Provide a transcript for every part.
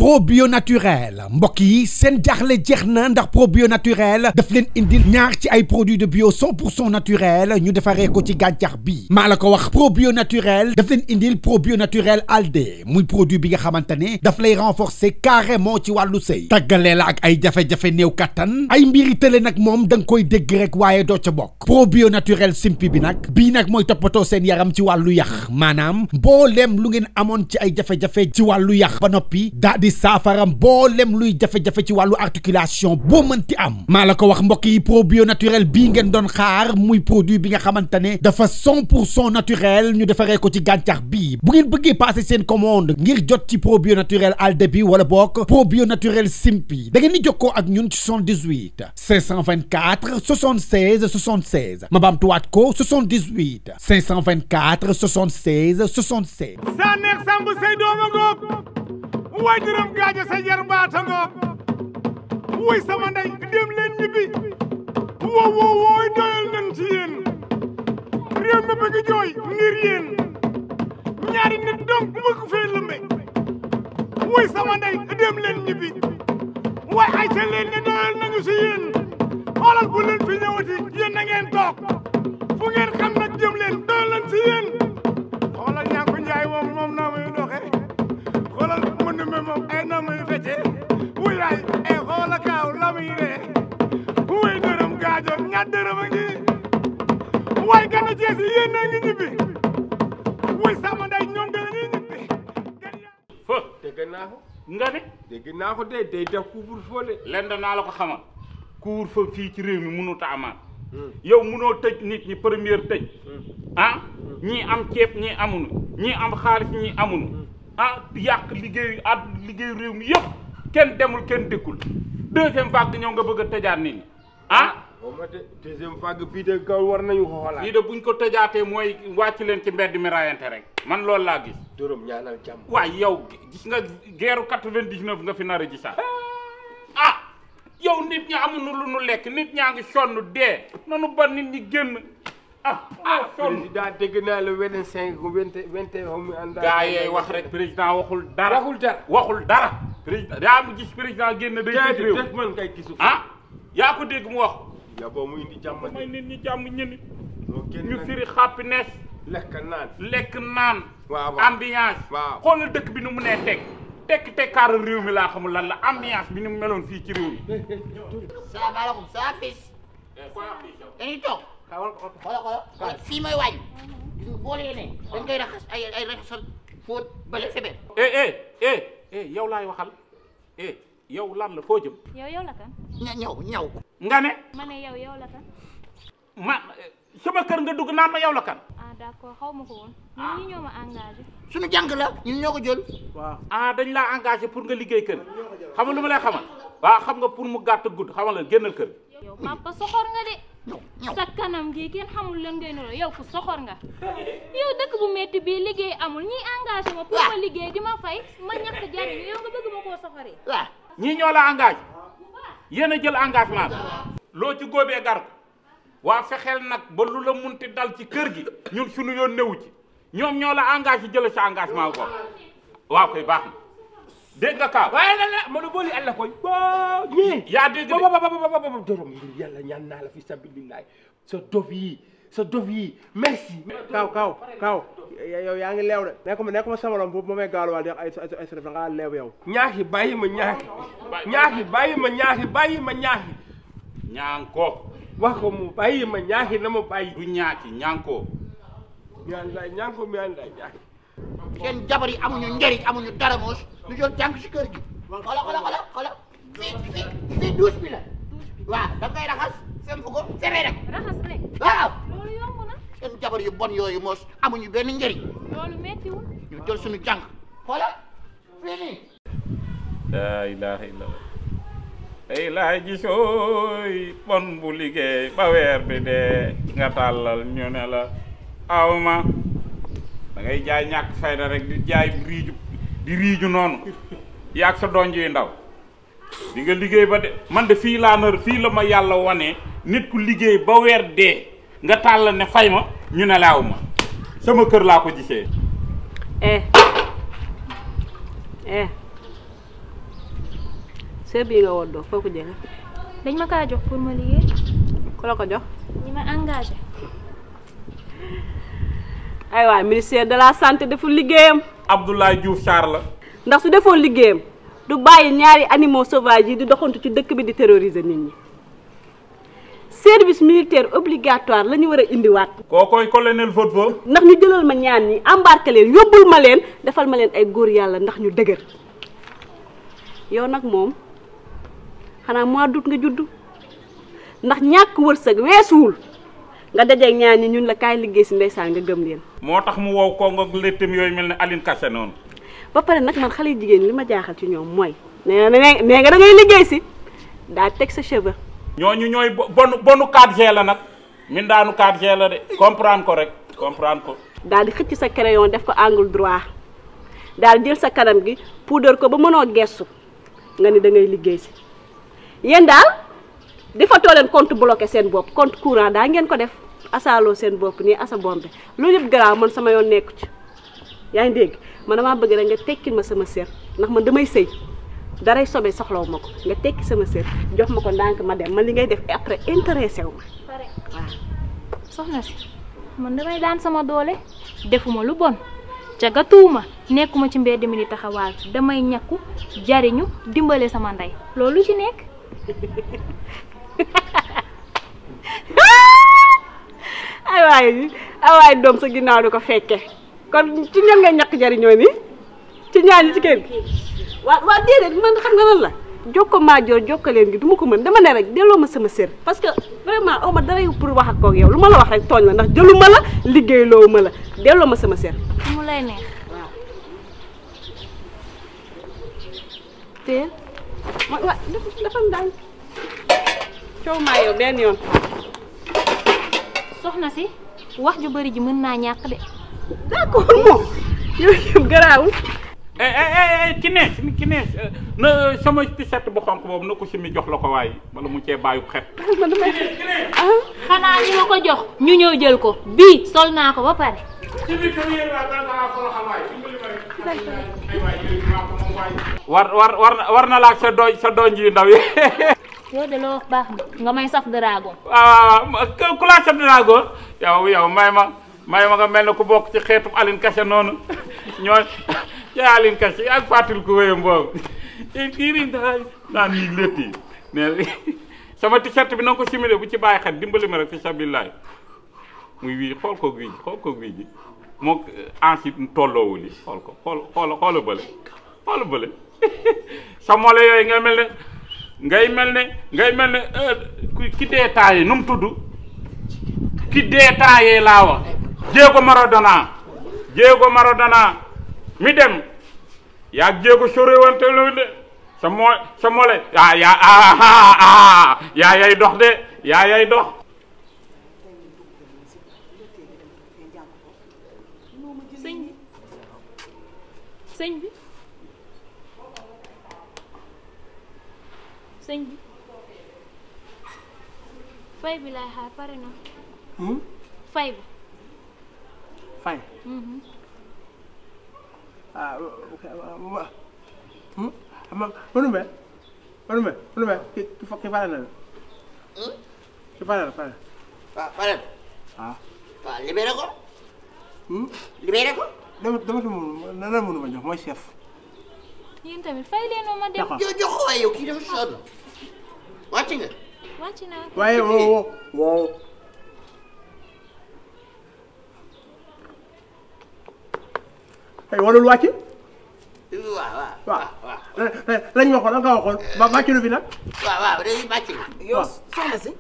probio naturel mbokk yi seen jaaxle jeex na ndax probio naturel daf leen indil ñaar ci ay produits de bio 100% naturel ñu defaree ko ci gàncax bi maa la ko wax probio naturel daf leen indil probio naturel alde muy produit bi nga xamante ne daf lay renforcer carrément ci wàllu sëy tàggalee la ak ay jafe-jafe néew kattan ay mbiri tële nag moom da nga koy dégg rek waaye doo ca bokk probio naturel simpi bi nag bii nag mooy toppatoo seen yaram ci wàllu yax maanaam mbooleem lu ngeen amoon ci ay jafe-jafe ci wàllu yax ba noppi daa di saafaram mbooleem luy jafe-jafe ci wàllu articulation boo mënti am maa la ko wax mbokk yi probio naturel bii ngeen doon xaar muy produit bi nga xamante ne dafa 100% naturel ñu defaree ko ci gàncax bi bu ngeen bëggee passer seen commande ngir jot ci probio naturel alde bi wala bokk probio naturel simpi da ngeen di jokkoo ak ñun ci 78 524 76 76 ma baamtuwaat ko 78 524 76 76. saa neex sambu say dooma ngoog way dërëm gaaja sa jar baata ngoog way sama ndey dem leen ñibbi wooy doyal nañ ci yéen réew mi bëgg jooy ngir yéen ñaari nit donc bëgg fee lëmbe way sama ndey dem leen ñibbi way ay ca leen ne doyal nañu ci yéen xoolal bu leen fi ñëwati yéen na ngeen toog fu ngeen xam nag jëm leen doyal nañ ci yéen xoolal Niankou Njaay moom naa muy doxe xoolal Mandoumbé moom ay naa muy fecce wuyaay ay xoola kaaw la muy ree wuy dërëm gaajoon ñaar dërëm a ngi way Ganu Thiès yi yéen a ngi ñibbi wuy sama nday ñoom dana ñuy ñibbi fa dégg naa ko nga ne dégg naa ko de day def couvre-feu de lenn naa la ko xamal couvre-feu fii ci réew mi mënut a amaat yow mënoo tëj nit ñi première tëj ah ñii am ceeb ñii amuñu ñii am xaalis ñii amuñu ah yàq liggéeyu réew mi yëpp kenn demul kenn dëkkul deuxième vague ñëw nga bëgg a tëjaat nit ñi ah. boo ma de deuxième vague bii de kaw war nañu ko xoolaat. lii de buñ ko tëjaatee mooy wàcc leen ci mbedd mi rayante rek man loolu laa gis. dërëm ñaanal jàmm. waaye yow gis nga guerre 99 nga fi nar a gisaat ah yow nit ñi amuñu lu nu lekk nit ñaa ngi sonn dee nanu ba nit ñi génn président dégg naa le 25 21 mu ànd. gaa yee wax rek président waxul dara. président yaa mu gis président génn day tëj réew man kay gisu ah yaa ko dégg mu wax. ya boo mu indi jàmm may nit ñi jàmm ñëni ñu ñu firi happiness lekk naan waaw ambiance waaw xoolal dëkk bi ni mu nee tekkaaral réew mi laa xamul lan la ambiance bi ni mu meloon fii ci réew mi. salaamaaleykum ça fils dañuy toog xoolal fii mooy wàññi gis nga boole ne dañ koy raxas ay raxasal fóot bale febe yow laay waxal yow lan la foo jëm. yow la kan. ñaw. nga ne. ma ne yow la kan. sama kër nga dugg naan ma yow la kan. ah d'accord xaw ma ko woon. ñun ñi ñoo ma engagé. suñu jàng la ñun ñoo ko jël. waaw dañ laa engagé pour nga liggéey kër xam nga lu ma lay xamal. waaw xam nga pour mu gàtt gudd xamal la génnal kër. yow papa soxor nga de. sa kanam gi kenn xamul lan ngay nuroo yow ku soxor nga. yow dëkk bu metti bii liggéey amul ñi engagé ma pour ma liggéey di ma fay ma ñàkk jariñ yow nga bëgg ma koo soxoree. waaw ñii ñoo la engagé yéen a jël engagement bi loo ci góobee gar ko waa fexeel nag ba lu la munti dal ci kër gi ñun suñu yoon newu ci ñoom ñoo la engagé jël sa engagement ko waaw koy baax na dégg nga kaaw waaye la ma du booli àlla koy ñii yaa dégg de dërëm ngir yàlla ñaan naa la fi sabilillahi sa dof yi merci kaw yow yaa ngi leew de nekk ma samarom boobu ma may gaalu waal di ay sa da ngaa leew yow ñaaxi bàyyi ma ñaaxi Niankou wax ko mu bàyyi ma ñaaxi na ma bàyyi du ñaaki Niankou Niankou mi an lay ñaaxi seen jabar yi amuñu njëriñ amuñu dara moos ñu jël jàng si kër gi xoolal fii douche bi la waaw da ngay raxas seen fu ko sebee rek raxas rek. waaw loolu yomb na. seen jabar yu bon yooyu moos amuñu benn njëriñ loolu méttiwul. ñu jël suñu jàng xoolal fii nii. laa ilaaha illallah ay laa gisooy bon bu liggéey ba weer bi dee nga tàllal ñu ne la awma da ngay jaay ñàkk fayda rek di jaay riiju noonu yaag sa donj yu ndaw di nga liggéey ba de man de fii la ma yàlla wane nit ku liggéey ba weer dee nga tàllal ne fay ma ñu ne la awma sama kër laa ko gisee seer bii nga woddoo foo ko jëlee. dañ ma kaa jox pour ma liggéey. ku la ko jox. ñi ma engagé. ay waay ministère de la santé deful liggéeyam. Abdoulaye Diouf Sarr la. ndax su defoon liggéeyam du bàyyi ñaari animaux sauvages yi di doxantu ci dëkk bi di terroriser nit ñi. service militaire obligatoire la ñu war a indiwaat. kookoy colonel Vodvo. ndax ñu jëlal ma ñaan ñi embarqué leen yóbbul ma leen defal ma leen ay góor yàlla ndax ñu dëgër. yow nag moom xanaa mois d'août nga judd ndax ñàkk wërsëg weesuwul nga dajeeg ñaan ñi ñun la kaay liggéey si ndeysaan nga gëm leen. moo tax mu wow ko nga léttam yooyu mel ne Aline Kassé noonu. ba pare nag man xale jigéen li ma jaaxal ci ñoom mooy nee nga da ngay liggéey si daa teg sa cheveux. ñooñu ñooy bonu 4G la nag mindaanu 4G la de comprendre ko rek comprendre ko. daal di xëcc sa crayon def ko angle droit daal jël sa kanam gi poudre ko ba mënoo gestu nga ni da ngay liggéey si yéen daal defatoo leen compte bloqué seen bopp compte courant daa ngeen ko def asaaloo seen bopp nii asa bombe loolu yëpp garaaw man sama yoon nekku ci yaa ngi dégg man damaa bëgg rek nga tekkil ma sama sër ndax man damay sëy daray sobe soxlaw ma ko nga tekki sama sër jox ma ko ndànk ma dem man li ngay def après intéressé wu ma. pare waaw. soxna si man damay daan sama doole defuma lu bon jagatuuma nekkuma ci mbedd mi di taxawaal damay ñakku jariñu dimbale sama ndey loolu ci nekk. ay waay doom sa ginnaaw di ko fekke kon ci ñan ngay ñàkk jariñoo ni ci ñaan ci kër gi. waaw déedéet man xam nga lan la jokko maajoor jokkaleen gi du ma ko mën dama ne rek delloo ma sama sër parce que vraiment aw ma dara yu pour wax ak koog yow lu ma la wax rek tooñ la ndax jëlu ma la liggéey loowu ma la delloo ma sama sër. mu lay neex. waaw. teel. waaw dafa ndànk coow maa yow benn yoon. soxna si wax ju bari ji mën naa ñàkk de. d'accord moom yooyu yëpp garaawul. Kinees na sama t-shirt bu xonq boobu na ko simi jox la ko waaye wala mu cee bàyyi xet. man damay xanaa ñi ma ko jox ñu ñëw jël ko bii sol naa ko ba pare. war na laaj sa doon ji ndaw yi. yow de loo wax baax na nga may saf dragon. waaw ku laa saf dragon yow may ma nga mel ne ku bokk ci xeetu Aline Kassé noonu ñoo yaa Aline Kassé ak fàttali ko wéyam boobu kii naan nii létt yi mais sama t-shirt bi na nga ko simile bu ci bàyyi xel dimbali ma rek fi sabillaay muy wii xool ko wii ji moo ensuite tolloowul yi xoola bële sa mole yooyu ngay mel ne ki dee taayee nu mu tudd ki dee taayee laa wax jéego Maradona mi dem yaa jéego sorewante lu de sa mole yaa yay dox de yaa yay dox. sëñ bi fay bi laay xaar pare na. fay bi. fay. Mandoumbé ki pare na la. ki pare na. waaw pare na. waaw libéré ko. libéré ko. dama nan mënu ma jox mooy chef. yéen tamit fay leen ma dem. yow jox ko waaye yow kii dafa sonn wàcc nga. wàcc naa. waaye wow. ay warul wàcc. waaw. lañ waxoon la nga waxoon ba wàcc lu fi nag. waaw day wàcc nga. yow soxna si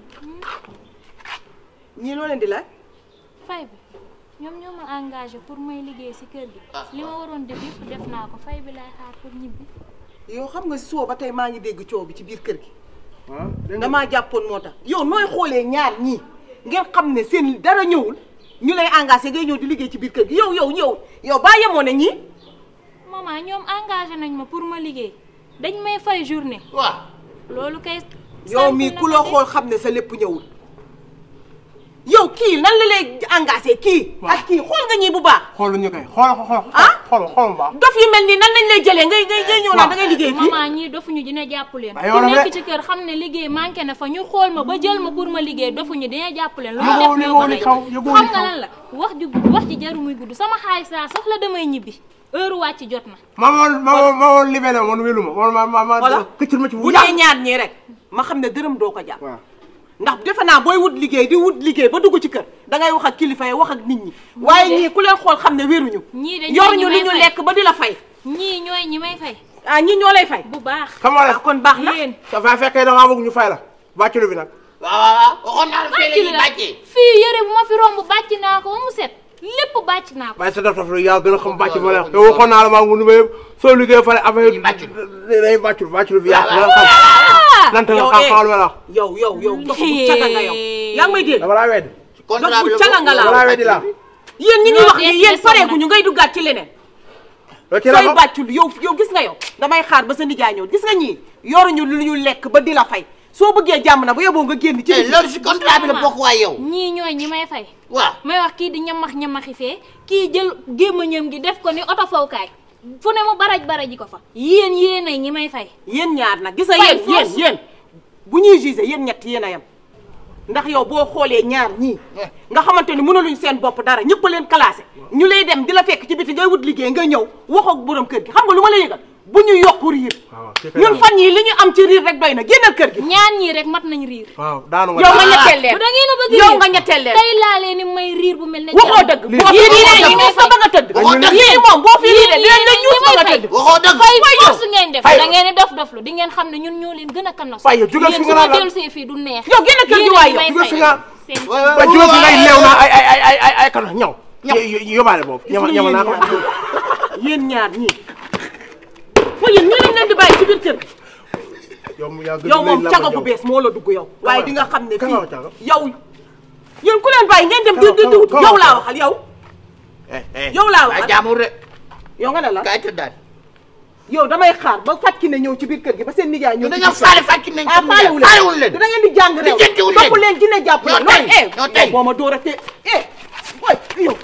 ñii loo leen di laaj. fay bi ñoom ñoo ma engagé pour may liggéey ci kër gi. li ma waroon def yëpp def naa ko fay bi laay xaar pour ñibbi. yow xam nga soo ba tey maa ngi dégg coow bi ci biir kër gi. damaa jàppoon moo tax. yow nooy xoolee ñaar ñii ngeen xam ne seen dara ñëwul ñu lay engagé ngay ñëw di liggéey ci biir kër gi yow baa yemoo ne ñii. maman ñoom engagé nañ ma pour ma liggéey dañ may fay journée. waaw. loolu kay. yow mii ku la xool xam ne sa lépp ñëwul yow kii nan la lay engagé kii ak kii xool nga ñii bu baax xooluñu kay xool baax dof yu mel nii nan lañ lay jëlee ngay ñëw naan da ngay liggéey fii maman ñii dofuñu dina jàpp leen ku nekk ci kër xam ne liggéey manqué na fa ñu xool ma ba jël ma pour ma liggéey dofuñu dina jàpp leen lu ñu def ñoo ko tey xam nga lan la wax ji jaru muy gudd sama xaalis laa soxla damay ñibbi heure wàcc jot na ma woon libéré man wélu ma këccul ma ci bu dee ñaar ñii rek ma xam ne dërëm doo ko jàpp ndax defe naa booy wut liggéey ba dugg ci kër dangay wax ak kilifa yi wax ak nit ñi waaye ñii ku leen xool xam ne wéruñu yoruñu li ñu lekk ba di la fay ñii ñooy ñi may fay ñii ñoo lay fay bu baax xam nga kon baax na sa fa fekkee da ngaa bëgg ñu fay la bàcculu bi nag waaw waxoon naa la fii la ñuy bàccee fii yëre bu ma fi romb bàcc naa ko ba mu set lépp bàcc naa ko waaye sa def yaa gën a xam bàcc ma la te waxoon naa la maa ngi nu yëpp soo liggéey fale affaire day bàcculu bi yaa gën a xam nanta nga xam la yow dox bu caga nga yow yaa ngi may dégg dama laa weddi dox bu caga nga dama laa weddi laa yéen ñi ñuy wax ni yéen pareeguñu ngay duggaat ci leneen sooy bàccul yow gis nga yow damay xaar ba sa nijaay ñëw gis nga ñii yoruñu lu ñu lekk ba di la fay soo bëggee jàmm na ba yóbboo nga génn ci loolu si contrat bi la bokk waay yow ñii ñooy ñi may fay waaw may wax kii di ñamaxi fee kii jël gémmañam gi def ko ni oto fawkaay fu ne mu baraj ko fa yéenay ñi may fay yéen ñaar nag gis nga yéen bu ñuy jugé yéen ñett yéen a yem ndax yow boo xoolee ñaar ñii nga xamante ni mënaluñ seen bopp dara ñëpp a leen classé ñu lay dem di la fekk ci biti ngay wut liggéey nga ñëw waxoo ak borom kër gi xam nga lu ma la yëgal bu ñu yokku riir ñun fan yi li ñu am ci riir rek doy na génnal kër gi ñaan ñii rek mat nañ riir yow nga ñetteel leen da ngeen a bëgg yow nga ñetteel leen tey laa leen ni may riir bu mel ne waxoo dëgg boo fi riiree ñu fa ba nga tëdd yii moom boo fi riiree dinañ la ñuus ba nga tëdd waxoo dëgg fay force ngeen def da ngeen di dof-doflu di ngeen xam ne ñun ñoo leen gën a kanos jugal fi nga naan dellu see fii du neex yow génn kër gi waay yow jugal fi nga jugal fi ngay leew naa ay kanos ñaw yóbbaale boobu ñamal naa ko yéen ñaar ñii fa yéen ñu leen di bàyyi ci biir kër yow moom caga bu bees moo la dugg yow waaye di nga xam ne fii yow yéen ku leen bàyyi ngeen dem di wut yow laa waxal yow laa waxal jaamur de yow nga ne la kay tëddaat yow damay xaar ba fàtki ne ñëw ci biir kër gi ba seen nijaay ñëw dañoo faale fàtki nañ faalewu leen da ngeen di jàng réew topp leen dina jàpp la ñoo tey boo ma dóor a te boy yow